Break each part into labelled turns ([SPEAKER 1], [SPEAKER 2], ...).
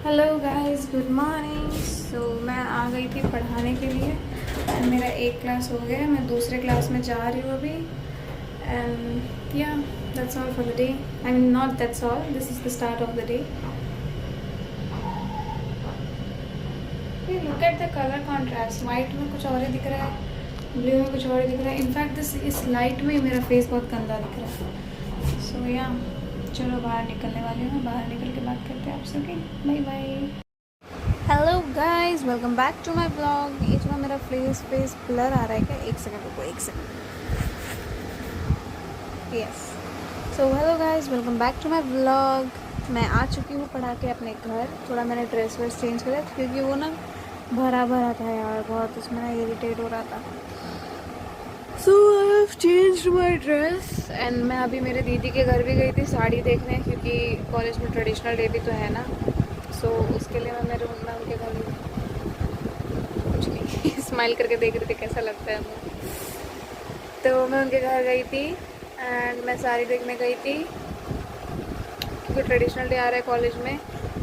[SPEAKER 1] Hello guys, good morning. So मैं आ गई थी पढ़ाने के लिए एंड मेरा एक क्लास हो गया। मैं दूसरे क्लास में जा रही हूँ अभी एंड या that's all for the day. I mean not that's all, this is the start of the day. Look at the colour contrast, white में कुछ और ही दिख रहा है, ब्लू में कुछ और ही दिख रहा है। इनफैक्ट इस लाइट में मेरा फेस बहुत गंदा दिख रहा है। सो या चलो बाहर निकलने वाली हूँ, बाहर निकल के बात करते हैं आपसे। Okay, bye bye. Hello guys, welcome back to my blog. ये जो मेरा फेस ब्लर आ रहा है क्या? एक सेकंड रुको, एक second. Yes, so hello guys, welcome back to my blog. मैं आ चुकी हूँ पढ़ा के अपने घर। थोड़ा मैंने ड्रेस वेस चेंज करा क्योंकि वो ना भरा भरा था यार, बहुत उसमें ना इरिटेट हो रहा था। So I have changed my dress and मैं अभी मेरे दीदी के घर भी गई थी साड़ी देखने, क्योंकि कॉलेज में ट्रेडिशनल डे भी तो है ना। सो उसके लिए मैं मेरे रूम में उनके घर कुछ नहीं स्माइल करके देख रही थी कैसा लगता है मुझे। तो मैं उनके घर गई थी एंड मैं साड़ी देखने गई थी क्योंकि ट्रेडिशनल डे आ रहा है कॉलेज में।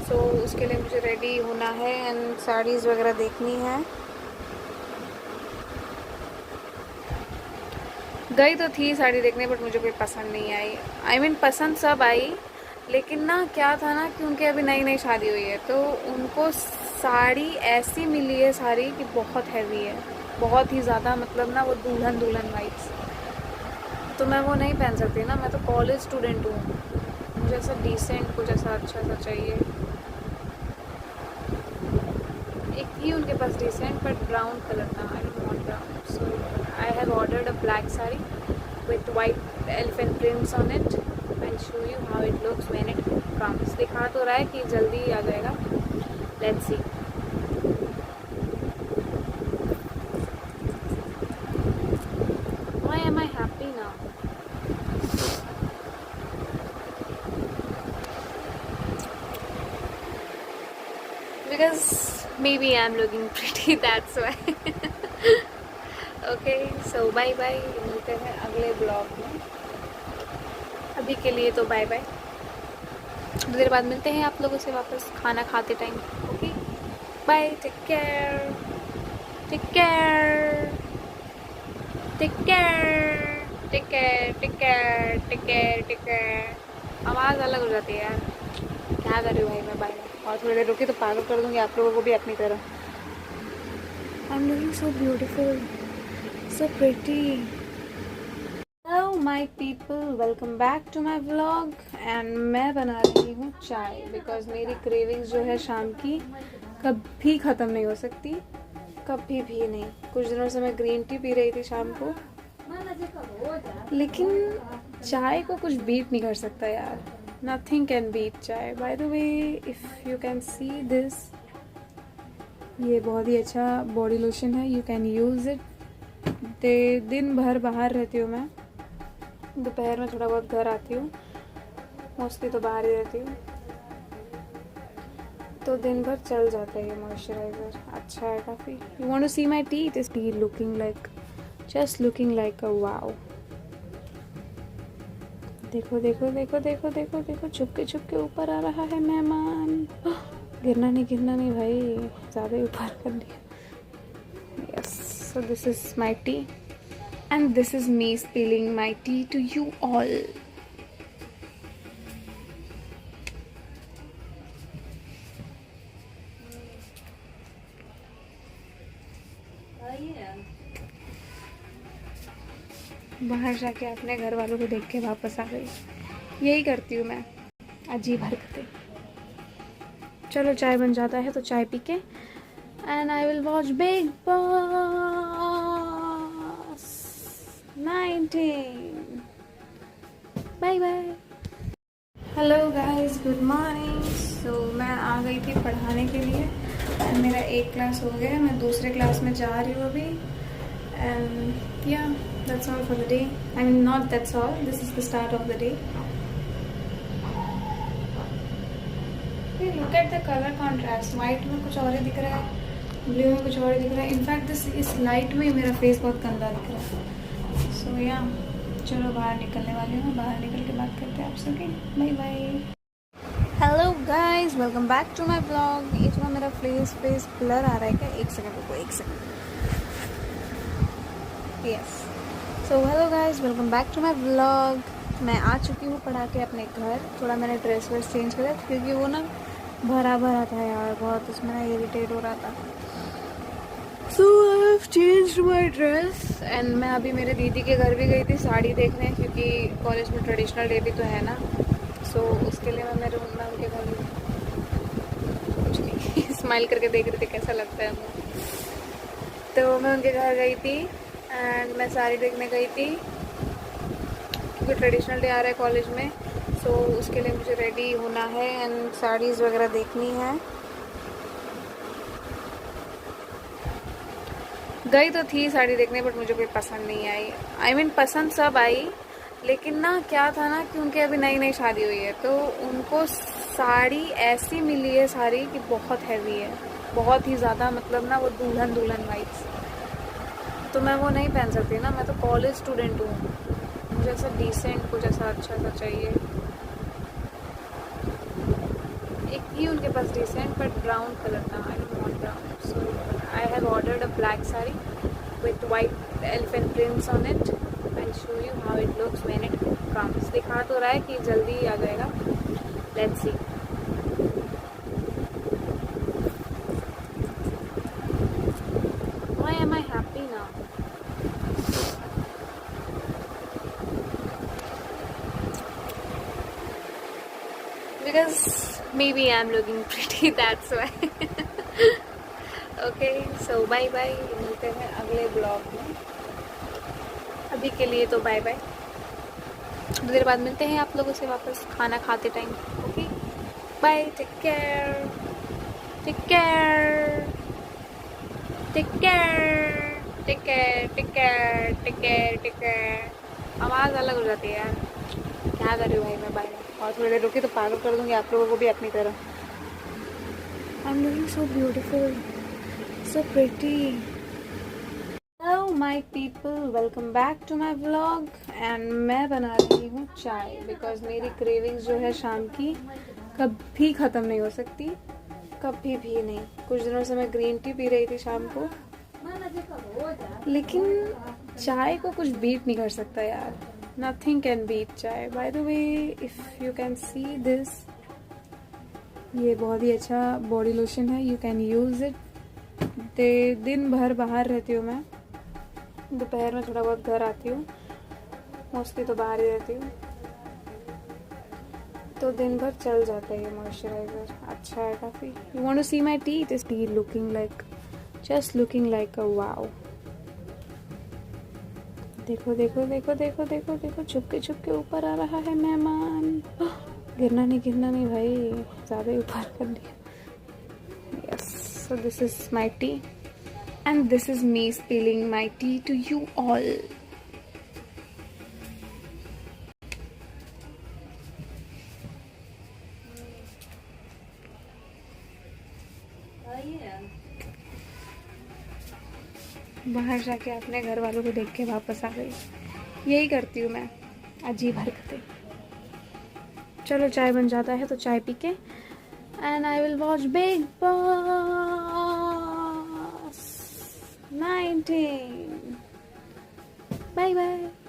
[SPEAKER 1] सो उसके लिए मुझे रेडी होना है एंड साड़ीज़ वगैरह देखनी है। गई तो थी साड़ी देखने बट मुझे कोई पसंद नहीं आई। आई मीन पसंद सब आई, लेकिन ना क्या था ना, क्योंकि अभी नई नई शादी हुई है तो उनको साड़ी ऐसी मिली है साड़ी कि बहुत हैवी है, बहुत ही ज़्यादा, मतलब ना वो दुल्हन दुल्हन वाइब्स। तो मैं वो नहीं पहन सकती ना, मैं तो कॉलेज स्टूडेंट हूँ, मुझे ऐसा डिसेंट कुछ ऐसा अच्छा सा चाहिए। एक थी उनके पास डिसेंट बट ब्राउन कलर था, I don't want brown. So I have ordered a black sari with white elephant prints on it. I show you how it looks when it comes. दिखा तो रहा है कि जल्दी ही आ जाएगा, let's see. Why am I happy now? Because maybe I'm looking pretty, that's why. Okay, so bye bye, मिलते हैं अगले ब्लॉग में। अभी के लिए तो बाय बाय, थोड़ी देर बाद मिलते हैं आप लोगों से वापस खाना खाते time. Okay bye, take care, take care, take care, take care, take care, take care, take care. आवाज़ अलग हो जाती है यार, क्या कर रही हूँ भाई मैं। बाय। और थोड़ी देर रुकी तो पागल कर दूँगी आप लोगों को भी अपनी तरह। I am looking so beautiful, so pretty. Hello my people, welcome back to my vlog and मैं बना रही हूँ चाय बिकॉज मेरी क्रेविंग्स जो है शाम की कभी ख़त्म नहीं हो सकती, कभी भी नहीं। कुछ दिनों से मैं ग्रीन टी पी रही थी शाम को, लेकिन चाय को कुछ बीट नहीं कर सकता यार। नथिंग कैन बीट चाय। By the way, if you can see this, ये बहुत ही अच्छा बॉडी लोशन है, यू कैन यूज़ इट। दिन भर बाहर रहती हूँ मैं, दोपहर में थोड़ा बहुत घर आती हूँ, मोस्टली तो बाहर ही रहती हूँ, तो दिन भर चल जाता है ये मॉइस्चराइज़र। अच्छा है काफ़ी। You want to see my tea? It is tea looking like, just looking like a wow. देखो देखो देखो देखो देखो देखो, छुप के ऊपर आ रहा है मेहमान। गिरना नहीं भाई, ज़्यादा ही ऊपर कर दिया। Yes, so this is my tea and this is me spilling my tea to you all. बाहर जाके अपने घर वालों को देख के वापस आ गई, यही करती हूँ मैं, अजीब हरकतें। चलो चाय बन जाता है तो चाय पी के and I will watch Bigg Boss 19। Bye bye. Hello guys, good morning. So मैं आ गई थी पढ़ाने के लिए एंड मेरा एक क्लास हो गया। मैं दूसरे क्लास में जा रही हूँ अभी एंड या that's all for the day. I mean not that's all, this is the start of the day. Look at the colour contrast, white में कुछ और ही दिख रहा है, ब्लू में कुछ और ही दिख रहा है। इनफैक्ट इस लाइट में मेरा फेस बहुत गंदा दिख रहा है। सो या चलो बाहर निकलने वाली हूँ, बाहर निकल के बात करते हैं आपसे। Okay bye bye. Hello guys welcome back to my blog. ये थोड़ा मेरा फेस ब्लर आ रहा है क्या? एक सेकंड रुको, एक second. Yes, so hello guys, welcome back to my blog. मैं आ चुकी हूँ पढ़ा के अपने घर। थोड़ा मैंने ड्रेस वेस चेंज करा क्योंकि वो ना भरा भरा था यार, बहुत उसमें ना इरिटेट हो रहा था। So I have changed my dress and मैं अभी मेरे दीदी के घर भी गई थी साड़ी देखने, क्योंकि कॉलेज में ट्रेडिशनल डे भी तो है ना। सो उसके लिए मैं उनके घर कुछ नहीं स्माइल करके देख रही थी कैसा लगता है मुझे। तो मैं उनके घर गई थी एंड मैं साड़ी देखने गई थी क्योंकि ट्रेडिशनल डे आ रहा है कॉलेज में। सो उसके लिए मुझे रेडी होना है एंड साड़ीज़ वगैरह देखनी है। गई तो थी साड़ी देखने बट मुझे कोई पसंद नहीं आई। I mean, पसंद सब आई, लेकिन ना क्या था ना कि उनके अभी नई नई शादी हुई है तो उनको साड़ी ऐसी मिली है साड़ी कि बहुत हैवी है, बहुत ही ज़्यादा, मतलब ना वो दुल्हन दुल्हन वाइब्स। तो मैं वो नहीं पहन सकती ना, मैं तो कॉलेज स्टूडेंट हूँ, मुझे ऐसा डिसेंट कुछ ऐसा अच्छा सा चाहिए। एक ही उनके पास डिसेंट बट ब्राउन कलर था, I don't want brown. So I have ordered a black sari with white elephant prints on it. I'll show you how it looks when it comes. दिखा तो रहा है कि जल्दी ही आ जाएगा, let's see. Why am I happy now? Because maybe I'm looking pretty, that's why. Okay, so bye bye, मिलते हैं अगले ब्लॉग में। अभी के लिए तो बाय बाय, थोड़ी देर बाद मिलते हैं आप लोगों से वापस खाना खाते time. Okay bye, take care, take care, take care, take care, take care, take care, take care. आवाज़ अलग हो जाती है यार, क्या कर रही हूँ भाई मैं। बाय बाय, और थोड़ी देर रुकी तो पागल कर दूँगी आप लोगों को भी अपनी तरह। I am looking so beautiful, so pretty. Hello my people, welcome back to my vlog and मैं बना रही हूँ चाय because मेरी क्रेविंग्स जो है शाम की कभी ख़त्म नहीं हो सकती, कभी भी नहीं। कुछ दिनों से मैं ग्रीन टी पी रही थी शाम को, लेकिन चाय को कुछ बीट नहीं कर सकता यार। Nothing can beat चाय। By the way, if you can see this, ये बहुत ही अच्छा बॉडी लोशन है, यू कैन यूज़ इट। दिन भर बाहर रहती हूँ मैं, दोपहर में थोड़ा बहुत घर आती हूँ, मोस्टली तो बाहर ही रहती हूँ, तो दिन भर चल जाता है ये मॉइस्चराइज़र। अच्छा है काफ़ी। You want to see my tea? This tea looking like, just looking like a wow. देखो देखो देखो देखो देखो देखो, छुपके ऊपर आ रहा है मेहमान। गिरना नहीं भाई, ज़्यादा ही ऊपर कर दिया। So this is my tea and this is me spilling my tea to you all. बाहर जाके अपने घर वालों को देख के वापस आ गई। यही करती हूँ मैं, अजीब हरकतें। चलो चाय बन जाता है तो चाय पी के and I will watch Big Boss 19. Bye bye.